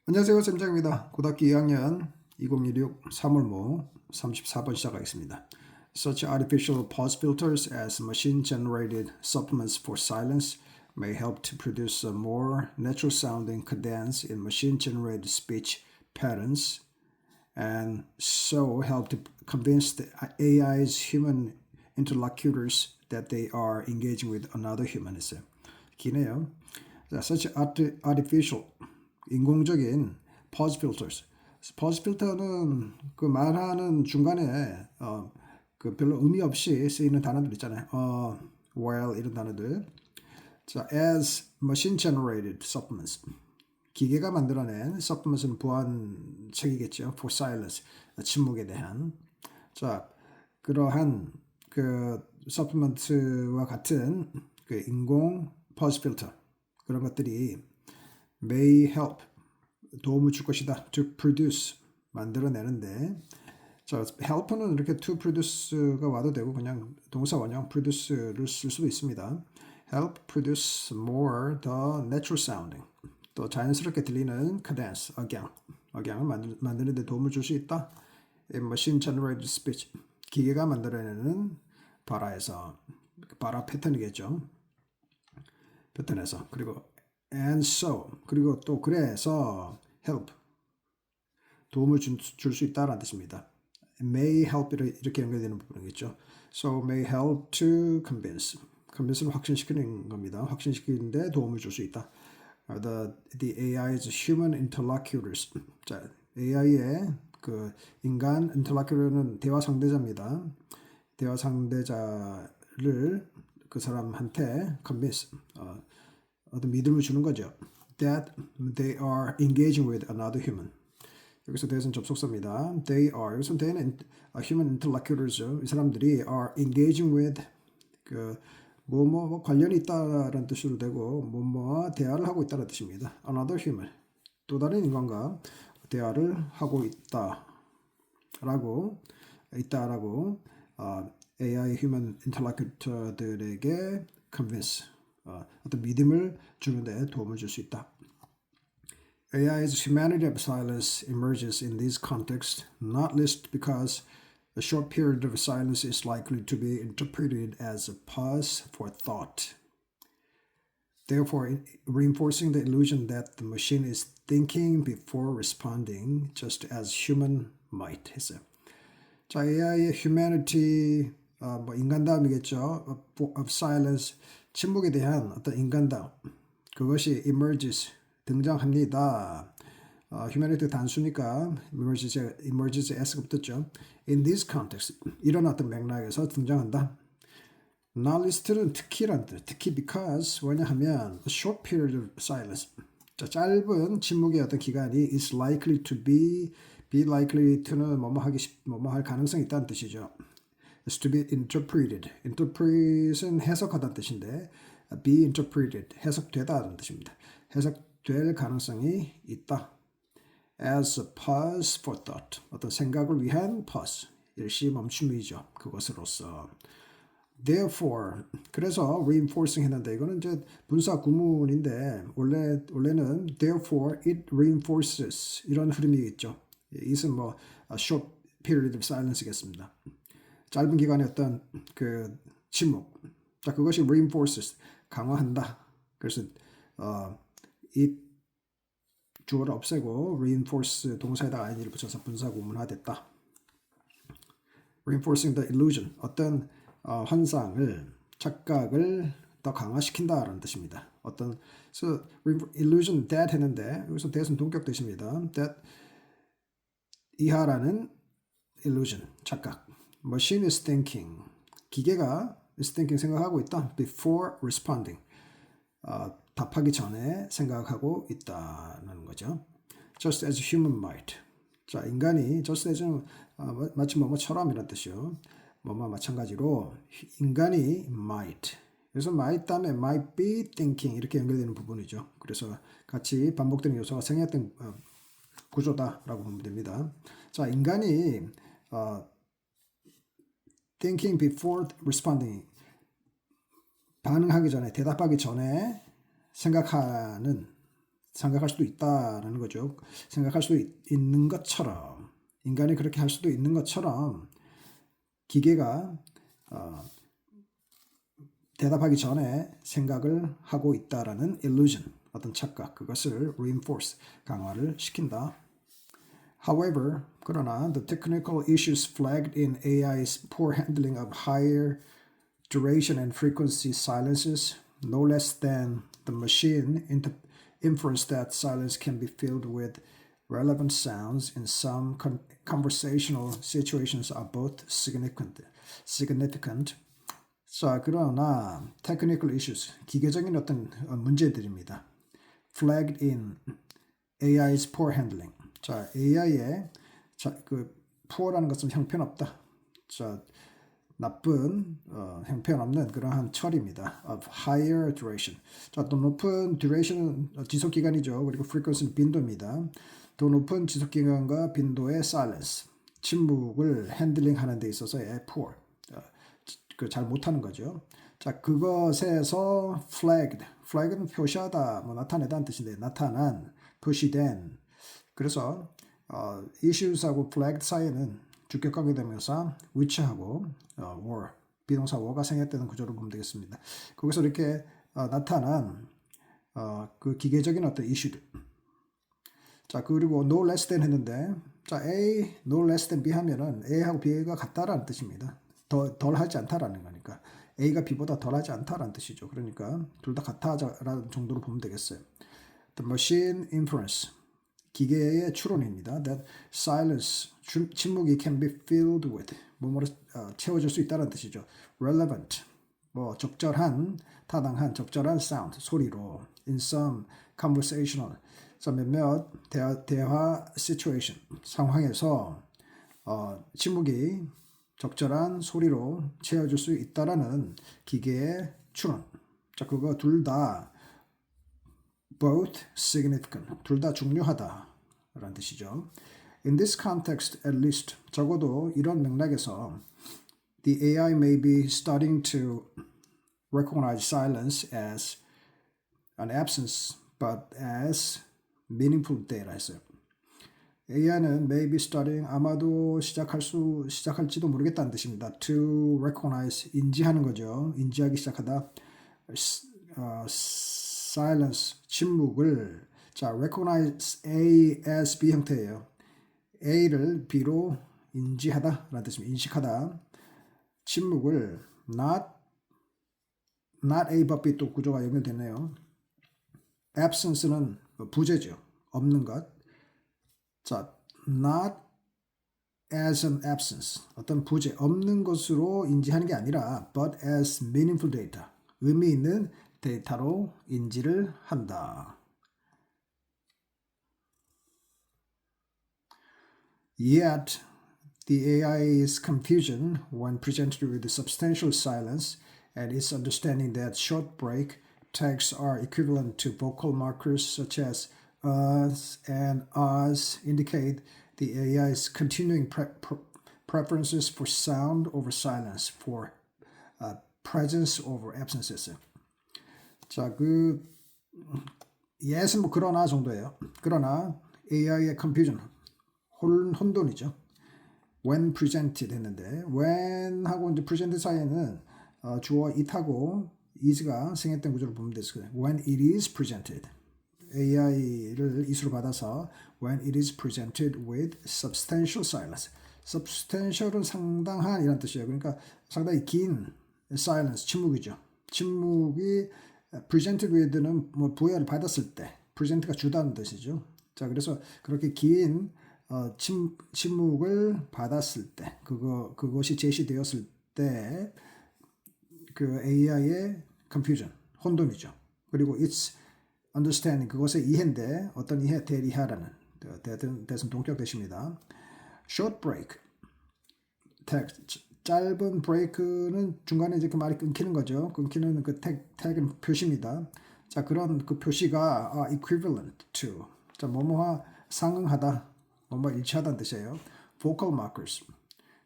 안녕하세요. 쌤장입니다. 고등학교 2학년 2016 3월모 34번 시작하겠습니다. Such artificial pause filters as machine-generated supplements for silence may help to produce a more natural-sounding cadence in machine-generated speech patterns and so help to convince the AI's human interlocutors that they are engaging with another human. 했어요. 기네요. Such artificial 인공적인 pause filters. pause filter는 그 말하는 중간에 그 별로 의미 없이 쓰이는 단어들 있잖아요. while 이런 단어들. 자, as machine generated supplements. 기계가 만들어낸 supplements는 보완책이겠죠. for silence. 침묵에 대한. 자, 그러한 그 supplement와 같은 그 인공 pause filter 그런 것들이 may help 도움을 줄 것이다. to produce 만들어내는데 자 help는 이렇게 to produce가 와도 되고 그냥 동사 원형 produce를 쓸 수도 있습니다. help produce more the natural sounding 또 자연스럽게 들리는 cadence 억양을 만드는 데 도움을 줄 수 있다. machine generated speech 기계가 만들어내는 발화 패턴이겠죠. 패턴에서 그리고 and so 그리고 또 그래서 help 도움을 줄 수 있다라는 뜻입니다. may help 이렇게 연결되는 부분이겠죠. So may help to convince는 확신시키는 겁니다. 확신시키는데 도움을 줄 수 있다. The AI's human interlocutors. 자, AI의 그 인간 interlocutor는 대화 상대자입니다. 대화 상대자를 그 사람한테 convince 어떤 믿음을 주는 거죠. That they are engaging with another human. 여기서 there는 접속사입니다. They are 여기서 they는 human interlocutors죠. 이 사람들이 are engaging with 그 뭐뭐 관련이 있다라는 뜻으로 되고 뭐뭐와 대화를 하고 있다는 뜻입니다. Another human. 또 다른 인간과 대화를 하고 있다라고 AI human interlocutor들에게 convince 어떤 믿음을 주는데 도움을 줄 수 있다. AI's humanity of silence emerges in this context, not least because a short period of silence is likely to be interpreted as a pause for thought. Therefore, reinforcing the illusion that the machine is thinking before responding, just as human might 했어요. 자, AI의 humanity, 인간다움이겠죠. of silence, 침묵에 대한 어떤 인간다움, 그것이 emerges, 등장합니다. humanity 단수니까 emerges s가 붙었죠. In this context, 이런 어떤 맥락에서 등장한다. Not least는 특히란 뜻. 특히 because 왜냐하면 a short period of silence. 자, 짧은 침묵의 어떤 기간이 is likely to be likely to는 뭐뭐 할 가능성이 있다는 뜻이죠. is to be interpreted. interpret은 해석하다는 뜻인데 be interpreted, 해석되다는 뜻입니다. 해석될 가능성이 있다. as a pause for thought. 어떤 생각을 위한 pause. 일시 멈춤이죠. 그것으로서. Therefore, 그래서 reinforcing 했는데 이거는 이제 분사 구문인데 원래는 therefore it reinforces 이런 흐름이 있죠. it은 뭐 a short period of silence겠습니다. 짧은 기간의 어떤 그 침묵. 자, 그것이 reinforces 강화한다. 그래서 it 주어를 없애고 reinforce 동사에다가 ing를 붙여서 분사 구문화됐다. reinforcing the illusion 어떤 환상을 착각을 더 강화시킨다라는 뜻입니다. 어떤 so illusion that 했는데 여기서 that은 동격 뜻입니다. that 이하라는 illusion 착각. Machine is thinking. 기계가 is thinking 생각하고 있다. Before responding. 답하기 전에 생각하고 있다는 거죠. Just as human might. 자, 인간이 just as는 마치 뭐뭐처럼 이런 뜻이요. 뭐뭐 마찬가지로 인간이 might. 그래서 might 다음에 might be thinking 이렇게 연결되는 부분이죠. 그래서 같이 반복되는 요소가 생략된 구조다라고 보면 됩니다. 자, 인간이 thinking before responding 반응하기 전에 대답하기 전에 생각하는 생각할 수도 있다라는 거죠. 생각할 수 있는 것처럼 인간이 그렇게 할 수도 있는 것처럼 기계가 대답하기 전에 생각을 하고 있다라는 illusion, 어떤 착각, 그것을 reinforce, 강화를 시킨다. However, 그러나 the technical issues flagged in AI's poor handling of higher duration and frequency silences, no less than the machine inference that silence can be filled with relevant sounds in some conversational situations are both significant. 자, 그러나 technical issues, 기계적인 어떤 문제들입니다. flagged in AI's poor handling. 자, AI의 그 poor라는 것은 형편없다. 자, 나쁜 형편없는 그러한 처리입니다. of higher duration. 자, 또 높은 duration은 지속 기간이죠. 그리고 frequency는 빈도입니다. 더 높은 지속 기간과 빈도의 silence, 침묵을 핸들링하는 데 있어서의 poor, 잘 못하는 거죠. 자, 그것에서 flag는 표시하다, 뭐 나타내다는 뜻인데 나타난, 표시된. 그래서 issues하고 flagged 사이에는 주격관계 대명사 which하고 were, 비동사 were가 생략되는 구조로 보면 되겠습니다. 거기서 이렇게 나타난 그 기계적인 어떤 이슈들. 자, 그리고 no less than 했는데, 자, A, no less than B 하면은 A하고 B가 같다라는 뜻입니다. 덜 하지 않다라는 거니까. A가 B보다 덜 하지 않다라는 뜻이죠. 그러니까 둘 다 같다라는 정도로 보면 되겠어요. The machine inference, 기계의 추론입니다. That silence, 침묵이 can be filled with, 뭐뭐로 채워질 수 있다는 뜻이죠. Relevant, 뭐 적절한, 타당한, 적절한 sound, 소리로. In some conversational, 몇몇 대화 situation, 상황에서 침묵이 적절한 소리로 채워줄 수 있다라는 기계의 추론. 자, 그거 둘 다 both significant, 둘 다 중요하다라는 뜻이죠. In this context, at least, 적어도 이런 맥락에서 the AI may be starting to recognize silence as an absence, but as meaningful data 했어요. AI는 may be starting, 아마도 시작할지도 모르겠다는 뜻입니다. To recognize, 인지하는 거죠. 인지하기 시작하다. silence, 침묵을. 자, recognize A as B 형태예요. A를 B로 인지하다 라는 뜻입니다. 인식하다. 침묵을 not A but B, 또 구조가 연결되네요. absence는 부재죠. 없는 것. 자, not as an absence, 어떤 부재, 없는 것으로 인지하는 게 아니라 but as meaningful data, 의미 있는 데이터로 인지를 한다. Yet, the AI's confusion when presented with substantial silence and its understanding that short break tags are equivalent to vocal markers such as us and us indicate the AI's continuing preferences for sound over silence, for presence over absences. 자, yes은 뭐 그러나 정도예요. 그러나 AI의 confusion, 혼돈이죠. When presented 했는데 when 하고 이제 presented 사이에는 주어 it하고 is가 생략된 구조를 보면 되겠어요. When it is presented, AI를 is로 받아서 when it is presented with substantial silence. substantial은 상당한 이란 뜻이에요. 그러니까 상당히 긴 silence, 침묵이죠. 침묵이 presented with는 뭐 부여를 받았을 때, present가 주다는 뜻이죠. 자, 그래서 그렇게 긴 침묵을 받았을 때, 그것이 제시되었을 때, 그 AI의 confusion, 혼돈이죠. 그리고 its understanding, 그것의 이해인데, 어떤 이해? 대리하라는, 대선 동격 대시입니다. short break, 짧은 break는 중간에 이제 그 말이 끊기는 거죠. 끊기는 그 tag은 표시입니다. 자, 그런 그 표시가 equivalent to, 자, 뭐뭐와 상응하다, 뭐뭐 일치하다는 뜻이에요. vocal markers.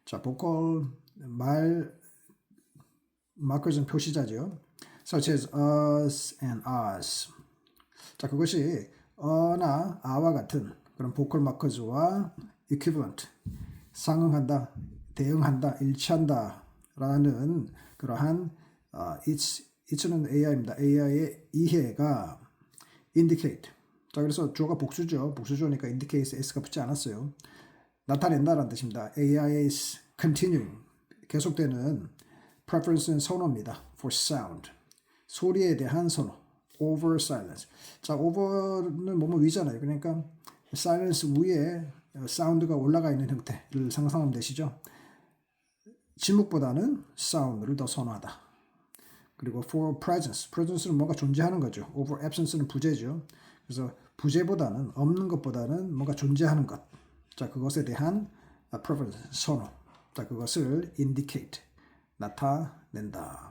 자, vocal markers는 표시자죠. such as us and us. 자, 그것이 어나 아와 같은 그런 보컬 마커즈와 equivalent 상응한다, 대응한다, 일치한다 라는 그러한 it'는 AI입니다. AI의 이해가 indicate. 자, 그래서 주어가 복수죠. 복수주어니까 indicate에 s가 붙지 않았어요. 나타낸다라는 뜻입니다. AI is continuing. 계속되는 preference는 선호입니다. for sound. 소리에 대한 선호. over silence. 자, over는 뭐뭐 위잖아요. 그러니까 silence 위에 사운드가 올라가 있는 형태를 상상하면 되시죠. 침묵보다는 사운드를 더 선호하다. 그리고 for presence. presence는 뭔가 존재하는 거죠. over absence는 부재죠. 그래서 부재보다는 없는 것보다는 뭔가 존재하는 것. 자, 그것에 대한 preference, 선호. 자, 그것을 indicate, 나타낸다.